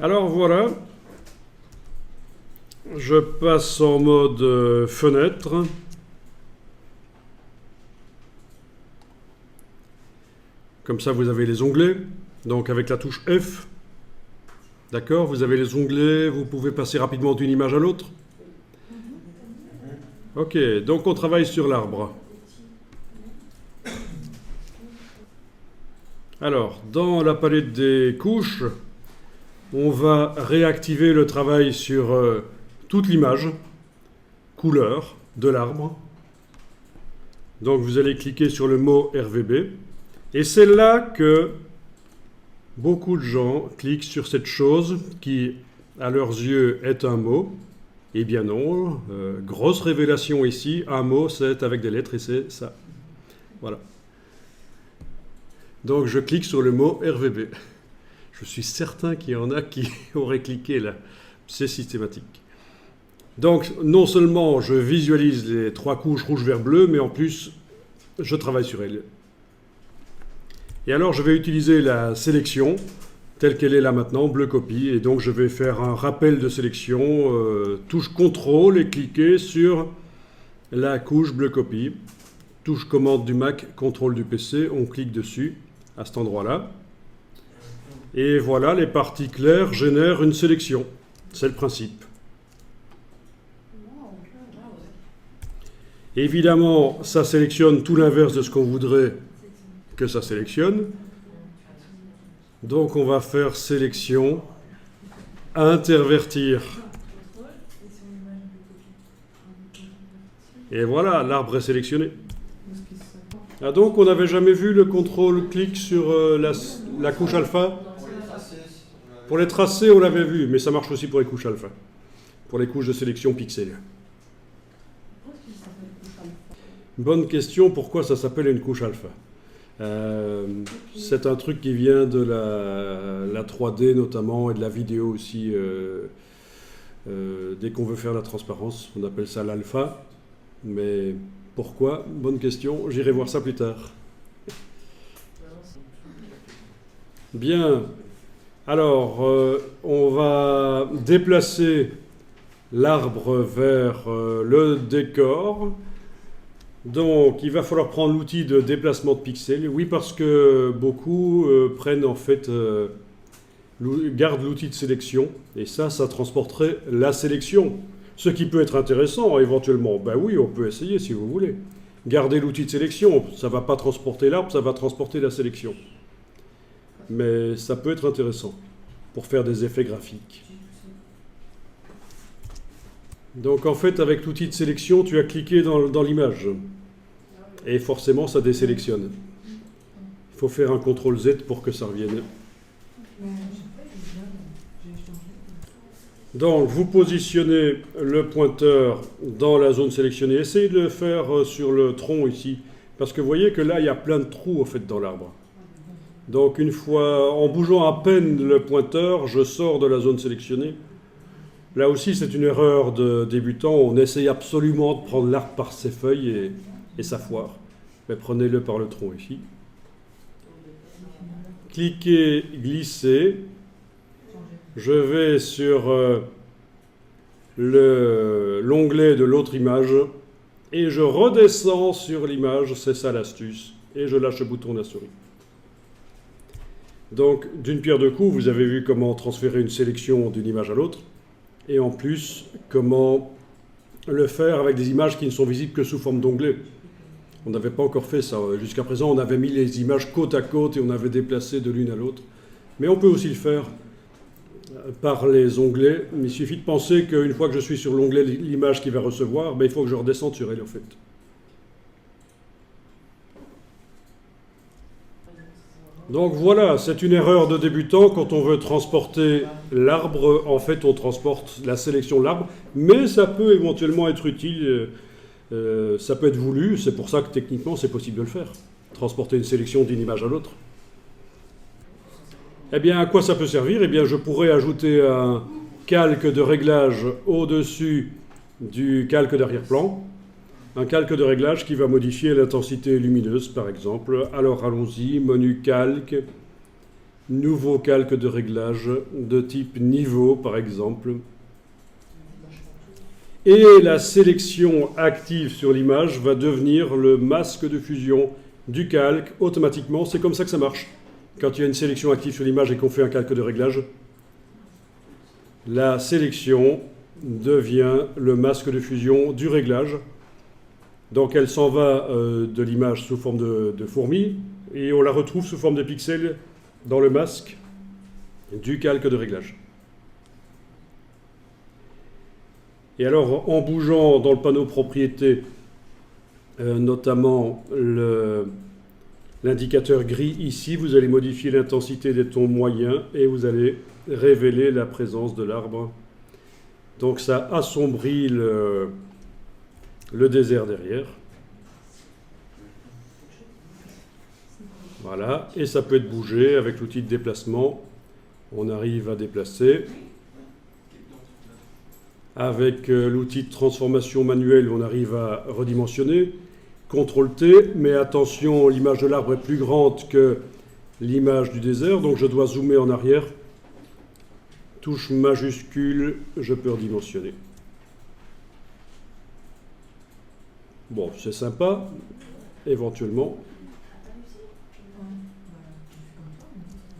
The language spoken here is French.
Alors voilà, je passe en mode fenêtre. Comme ça, vous avez les onglets. Donc avec la touche F, d'accord, vous avez les onglets, vous pouvez passer rapidement d'une image à l'autre. Ok, donc on travaille sur l'arbre. Alors, dans la palette des couches, on va réactiver le travail sur toute l'image, couleur de l'arbre. Donc vous allez cliquer sur le mot RVB. Et c'est là que beaucoup de gens cliquent sur cette chose qui, à leurs yeux, est un mot. Eh bien non, grosse révélation ici, un mot c'est avec des lettres et c'est ça. Voilà. Donc je clique sur le mot RVB. Je suis certain qu'il y en a qui auraient cliqué là. C'est systématique. Donc non seulement je visualise les trois couches rouge, vert, bleu, mais en plus je travaille sur elles. Et alors je vais utiliser la sélection telle qu'elle est là maintenant, bleu copie, et donc je vais faire un rappel de sélection, touche CTRL et cliquer sur la couche bleu copie. Touche commande du Mac, CTRL du PC, on clique dessus à cet endroit-là. Et voilà, les parties claires génèrent une sélection. C'est le principe. Évidemment, ça sélectionne tout l'inverse de ce qu'on voudrait que ça sélectionne. Donc on va faire sélection, intervertir. Et voilà, l'arbre est sélectionné. Ah, donc on n'avait jamais vu le contrôle-clic sur la couche alpha? Pour les tracés, on l'avait vu, mais ça marche aussi pour les couches alpha. Pour les couches de sélection pixel. Bonne question, pourquoi ça s'appelle une couche alpha? C'est un truc qui vient de la 3D notamment et de la vidéo aussi. Dès qu'on veut faire la transparence, on appelle ça l'alpha. Mais pourquoi? Bonne question, j'irai voir ça plus tard. Bien, alors on va déplacer l'arbre vers le décor. Donc, il va falloir prendre l'outil de déplacement de pixels. Oui, parce que beaucoup prennent en fait, gardent l'outil de sélection. Et ça transporterait la sélection. Ce qui peut être intéressant éventuellement. Ben oui, on peut essayer si vous voulez. Garder l'outil de sélection, ça ne va pas transporter l'arbre, ça va transporter la sélection. Mais ça peut être intéressant pour faire des effets graphiques. Donc en fait, avec l'outil de sélection, tu as cliqué dans l'image. Et forcément, ça désélectionne. Il faut faire un CTRL Z pour que ça revienne. Donc, vous positionnez le pointeur dans la zone sélectionnée. Essayez de le faire sur le tronc ici. Parce que vous voyez que là, il y a plein de trous en fait, dans l'arbre. Donc, une fois, en bougeant à peine le pointeur, je sors de la zone sélectionnée. Là aussi, c'est une erreur de débutant. On essaye absolument de prendre l'arbre par ses feuilles et ça foire. Mais prenez-le par le tronc ici. Cliquez, glissez. Je vais sur l'onglet de l'autre image et je redescends sur l'image. C'est ça l'astuce. Et je lâche le bouton de la souris. Donc, d'une pierre deux coups, vous avez vu comment transférer une sélection d'une image à l'autre. Et en plus, comment le faire avec des images qui ne sont visibles que sous forme d'onglets. On n'avait pas encore fait ça. Jusqu'à présent, on avait mis les images côte à côte et on avait déplacé de l'une à l'autre. Mais on peut aussi le faire par les onglets. Il suffit de penser qu'une fois que je suis sur l'onglet l'image qu'il va recevoir, il faut que je redescende sur elle en fait. Donc voilà, c'est une erreur de débutant. Quand on veut transporter l'arbre, en fait on transporte la sélection de l'arbre, mais ça peut éventuellement être utile, ça peut être voulu, c'est pour ça que techniquement c'est possible de le faire. Transporter une sélection d'une image à l'autre. Eh bien, à quoi ça peut servir? Eh bien, je pourrais ajouter un calque de réglage au-dessus du calque d'arrière-plan. Un calque de réglage qui va modifier l'intensité lumineuse, par exemple. Alors, allons-y, menu calque. nouveau calque de réglage de type niveau, par exemple. Et la sélection active sur l'image va devenir le masque de fusion du calque automatiquement. C'est comme ça que ça marche. Quand il y a une sélection active sur l'image et qu'on fait un calque de réglage, la sélection devient le masque de fusion du réglage. Donc elle s'en va de l'image sous forme de fourmi et on la retrouve sous forme de pixels dans le masque du calque de réglage. Et alors en bougeant dans le panneau propriétés, notamment l'indicateur gris ici, vous allez modifier l'intensité des tons moyens et vous allez révéler la présence de l'arbre. Donc ça assombrit le désert derrière. Voilà, et ça peut être bougé avec l'outil de déplacement. On arrive à déplacer. Avec l'outil de transformation manuelle, on arrive à redimensionner. CTRL-T, mais attention, l'image de l'arbre est plus grande que l'image du désert, donc je dois zoomer en arrière. Touche majuscule, je peux redimensionner. Bon, c'est sympa, éventuellement.